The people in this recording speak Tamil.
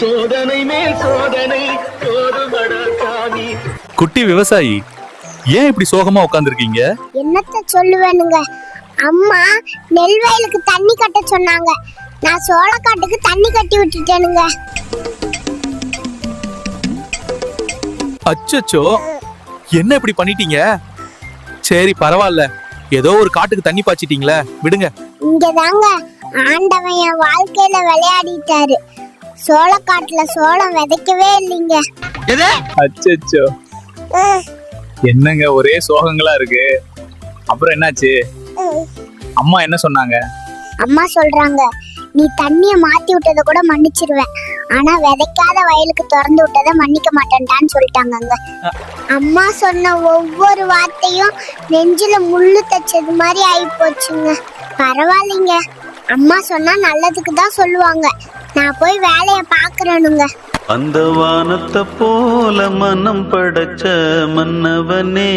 சோதனை மேல் சோதனை சாமி. குட்டி விவசாயி, ஏன் இப்படி சோகமா உட்கார்ந்திருக்கீங்க? என்னத்த சொல்லுவேனுங்க, அம்மா நெல் வயலுக்கு தண்ணி கட்ட சொன்னாங்க. நான் சோளக்காட்டுக்கு தண்ணி கட்டி விட்டுட்டேனுங்க. அச்சச்சோ, என்ன இப்படி பண்ணிட்டீங்க? சரி பரவாயில்ல, ஏதோ ஒரு காட்டுக்கு தண்ணி பாய்ச்சிட்டீங்களே, விடுங்க. இங்கதாங்க ஆண்டவன் என் வாழ்க்கையில விளையாடிட்டாரு. சோளக்காட்டுல சோளம் விதைக்கவே இல்லைங்க. அச்சச்சோ, என்னங்க ஒரே சோகங்களா இருக்கு. அப்புறம் என்னாச்சு? அம்மா என்ன சொன்னாங்க? அம்மா சொல்றாங்க, நீ தண்ணிய மாத்தி விட்டதை கூட மன்னிச்சிருவேன், ஆனா விதைக்காத வயலுக்கு திறந்து விட்டதை மன்னிக்க மாட்டேன்டான்னு சொல்லிட்டாங்க. அம்மா சொன்ன ஒவ்வொரு வார்த்தையும் நெஞ்சில முள்ளு தச்சது மாதிரி ஆகி போச்சுங்க. பரவாயில்லைங்க, அம்மா சொன்னா நல்லதுக்கு தான் சொல்லுவாங்க. நான் போய் வேலைய பாக்குறேனுங்க. அந்த வானத்தை போல மனம் படைச்ச மன்னவனே.